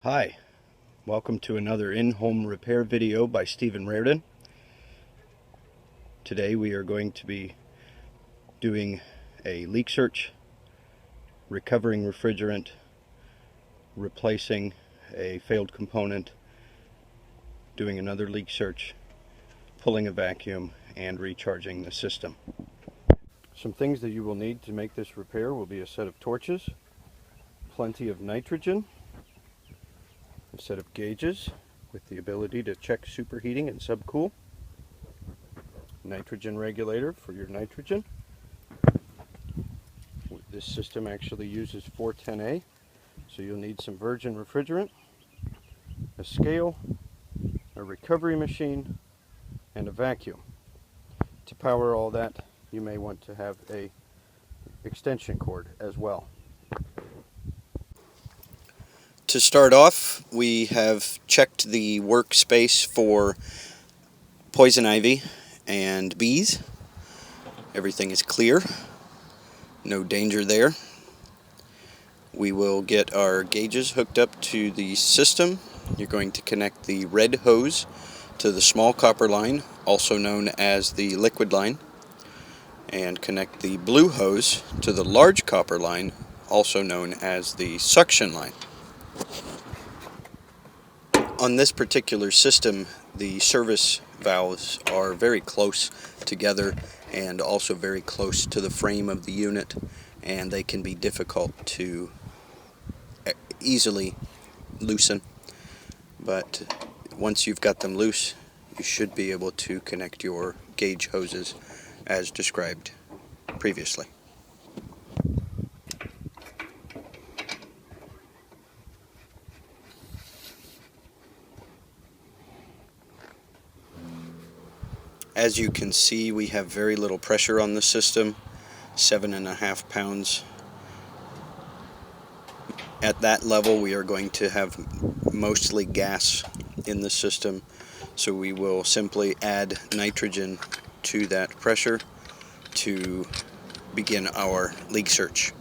Hi, welcome to another in-home repair video by Stephen Reardon. Today we are going to be doing a leak search, recovering refrigerant, replacing a failed component, doing another leak search, pulling a vacuum, and recharging the system. Some things that you will need to make this repair will be a set of torches, plenty of nitrogen, a set of gauges with the ability to check superheating and subcool, nitrogen regulator for your nitrogen. This system actually uses 410A, so you'll need some virgin refrigerant, a scale, a recovery machine, and a vacuum. To power all that, you may want to have a extension cord as well. To start off, we have checked the workspace for poison ivy and bees. Everything is clear, no danger there. We will get our gauges hooked up to the system. You're going to connect the red hose to the small copper line, also known as the liquid line, and connect the blue hose to the large copper line, also known as the suction line. On this particular system, the service valves are very close together and also very close to the frame of the unit, and they can be difficult to easily loosen. But once you've got them loose, you should be able to connect your gauge hoses as described previously. As you can see, we have very little pressure on the system, 7.5 pounds. At that level, we are going to have mostly gas in the system, so we will simply add nitrogen to that pressure to begin our leak search.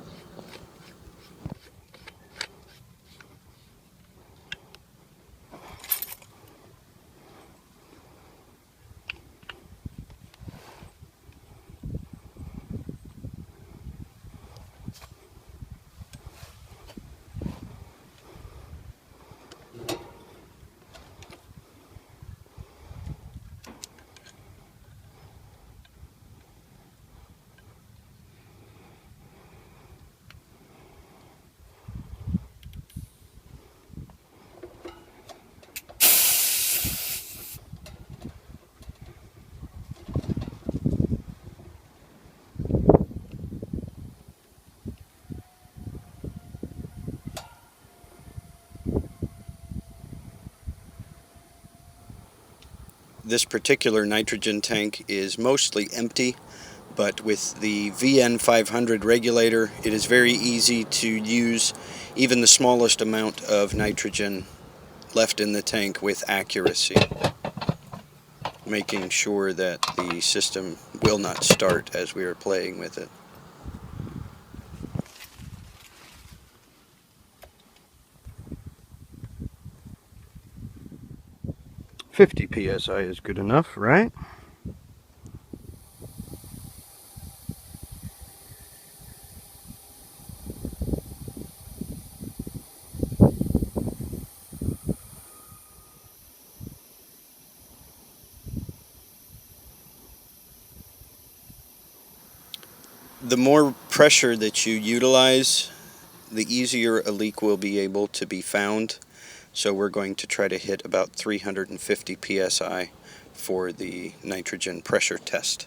This particular nitrogen tank is mostly empty, but with the VN500 regulator, it is very easy to use even the smallest amount of nitrogen left in the tank with accuracy, making sure that the system will not start as we are playing with it. "50 psi is good enough, right?" The more pressure that you utilize, the easier a leak will be able to be found. So we're going to try to hit about 350 psi for the nitrogen pressure test.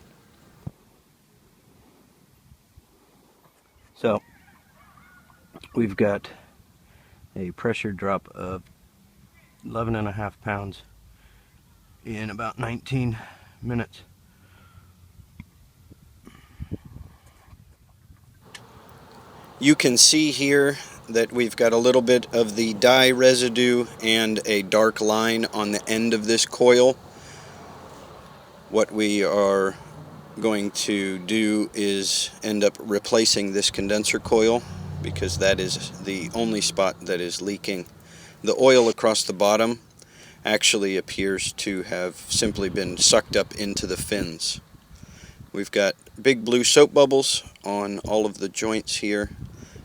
So we've got a pressure drop of 11.5 pounds in about 19 minutes. You can see here that we've got a little bit of the dye residue and a dark line on the end of this coil. What we are going to do is end up replacing this condenser coil, because that is the only spot that is leaking The oil across the bottom actually appears to have simply been sucked up into the fins. We've got big blue soap bubbles on all of the joints here,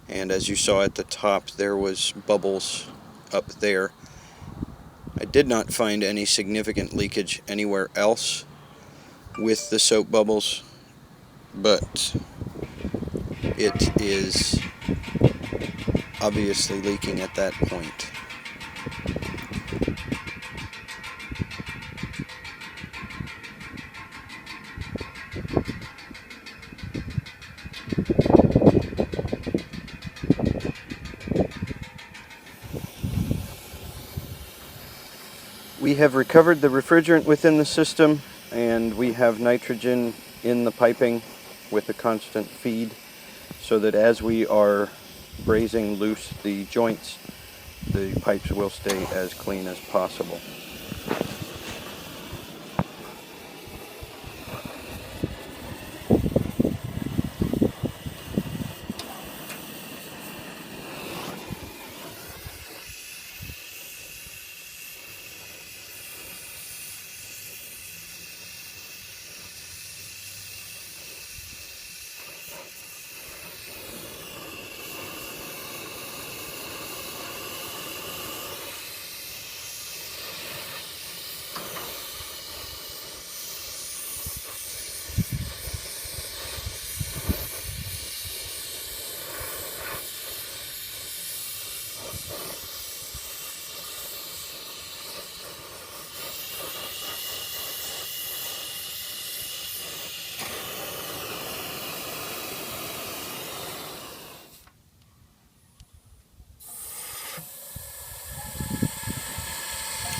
and as you saw at the top, there was bubbles up there. I did not find any significant leakage anywhere else with the soap bubbles, but it is obviously leaking at that point. We have recovered the refrigerant within the system, and we have nitrogen in the piping with a constant feed, so that as we are brazing loose the joints, the pipes will stay as clean as possible.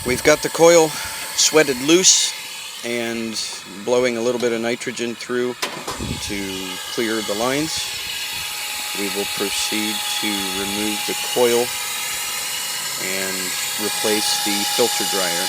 We've got the coil sweated loose and blowing a little bit of nitrogen through to clear the lines. We will proceed to remove the coil and replace the filter dryer.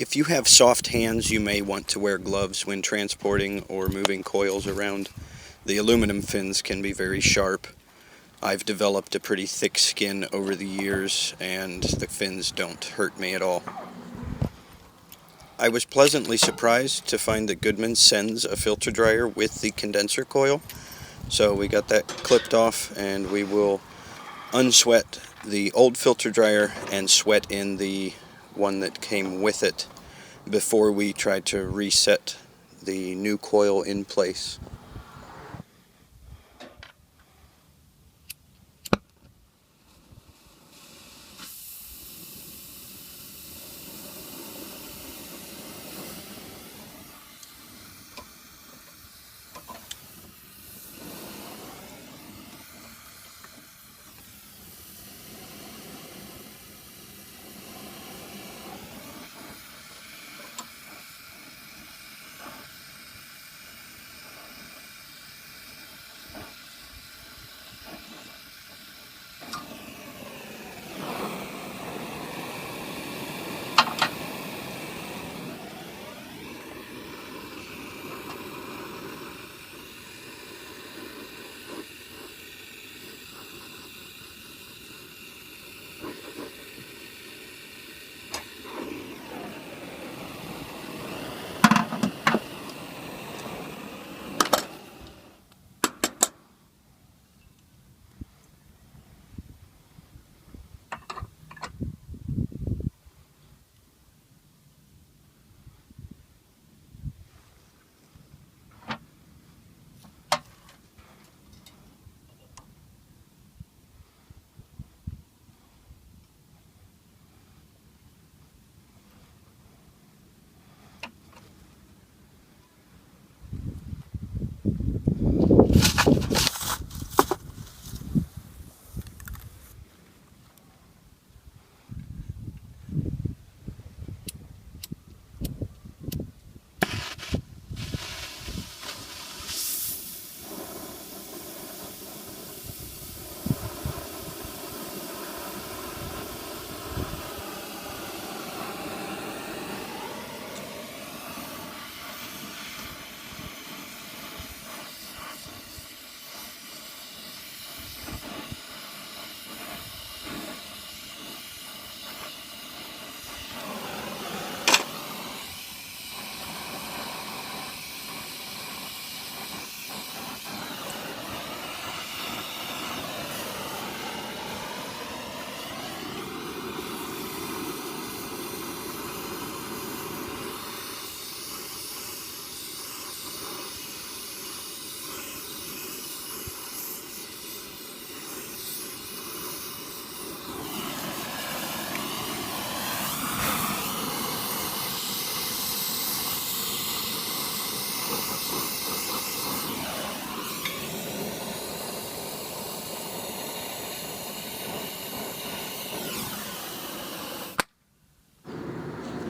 If you have soft hands, you may want to wear gloves when transporting or moving coils around. The aluminum fins can be very sharp. I've developed a pretty thick skin over the years, and the fins don't hurt me at all. I was pleasantly surprised to find that Goodman sends a filter dryer with the condenser coil. So we got that clipped off, and we will unsweat the old filter dryer and sweat in the one that came with it before we try to reset the new coil in place.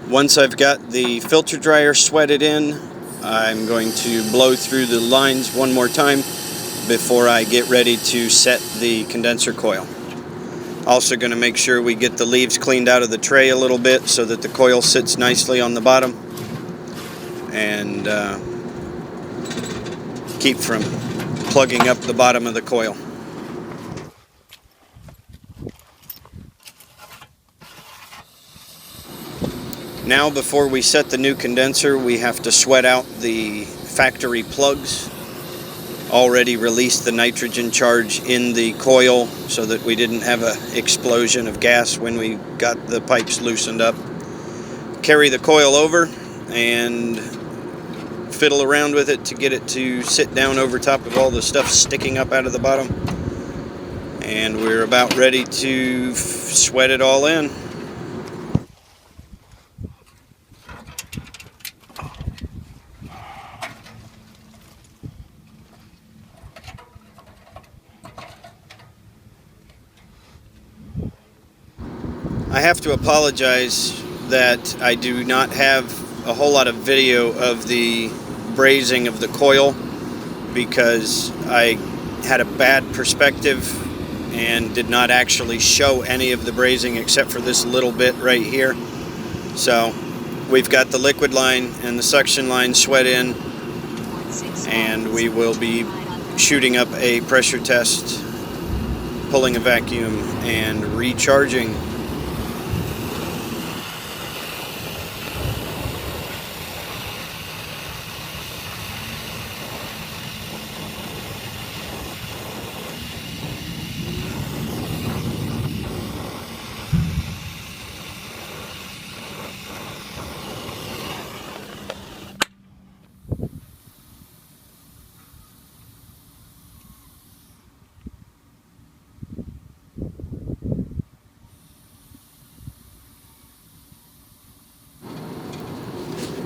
Once I've got the filter dryer sweated in, I'm going to blow through the lines one more time before I get ready to set the condenser coil. Also going to make sure we get the leaves cleaned out of the tray a little bit so that the coil sits nicely on the bottom and keep from plugging up the bottom of the coil. Now, before we set the new condenser, we have to sweat out the factory plugs. Already released the nitrogen charge in the coil so that we didn't have an explosion of gas when we got the pipes loosened up. Carry the coil over and fiddle around with it to get it to sit down over top of all the stuff sticking up out of the bottom. And we're about ready to sweat it all in. I have to apologize that I do not have a whole lot of video of the brazing of the coil because I had a bad perspective and did not actually show any of the brazing except for this little bit right here. So we've got the liquid line and the suction line sweat in, and we will be shooting up a pressure test, pulling a vacuum, and recharging.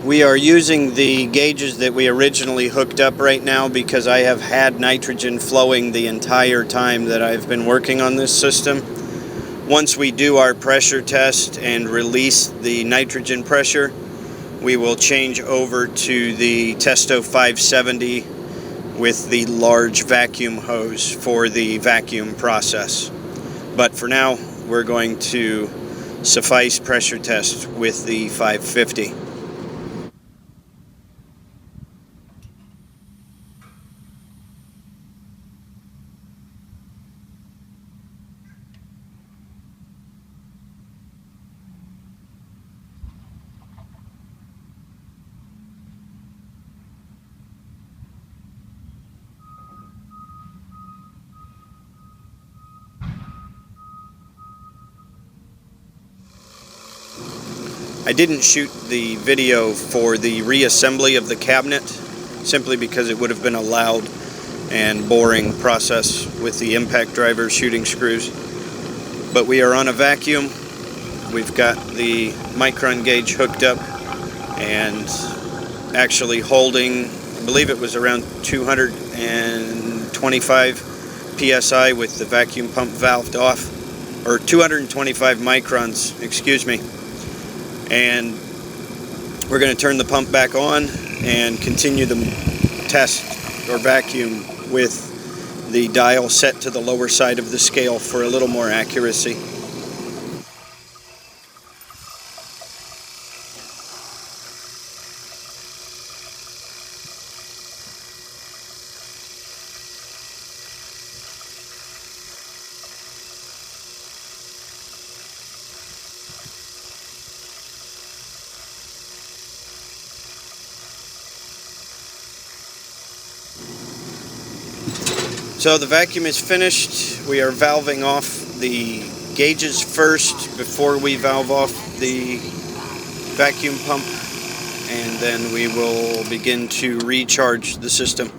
We are using the gauges that we originally hooked up right now because I have had nitrogen flowing the entire time that I've been working on this system. Once we do our pressure test and release the nitrogen pressure, we will change over to the Testo 570 with the large vacuum hose for the vacuum process. But for now, we're going to suffice pressure test with the 550. I didn't shoot the video for the reassembly of the cabinet simply because it would have been a loud and boring process with the impact driver shooting screws. But we are on a vacuum. We've got the micron gauge hooked up and actually holding, I believe it was around 225 psi with the vacuum pump valved off, or 225 microns, excuse me. And we're going to turn the pump back on and continue the test or vacuum with the dial set to the lower side of the scale for a little more accuracy. So the vacuum is finished. We are valving off the gauges first before we valve off the vacuum pump, and then we will begin to recharge the system.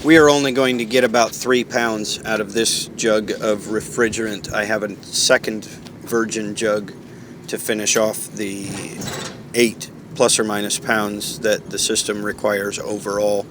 We are only going to get about 3 pounds out of this jug of refrigerant. I have a second virgin jug to finish off the 8 plus or minus pounds that the system requires overall.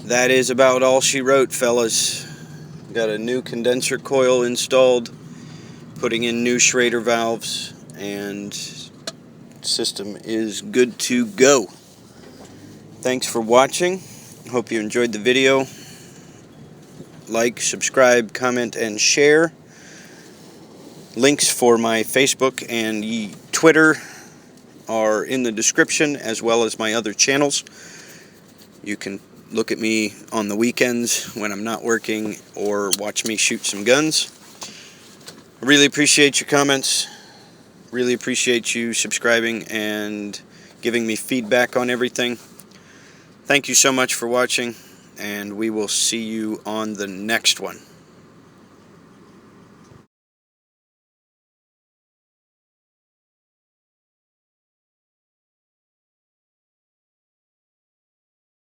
That is about all she wrote, fellas. Got a new condenser coil installed, putting in new Schrader valves, and system is good to go. Thanks for watching. Hope you enjoyed the video. Like, subscribe, comment, and share. Links for my Facebook and Twitter are in the description, as well as my other channels. You can look at me on the weekends when I'm not working, or watch me shoot some guns. I really appreciate your comments. Really appreciate you subscribing and giving me feedback on everything. Thank you so much for watching, and we will see you on the next one.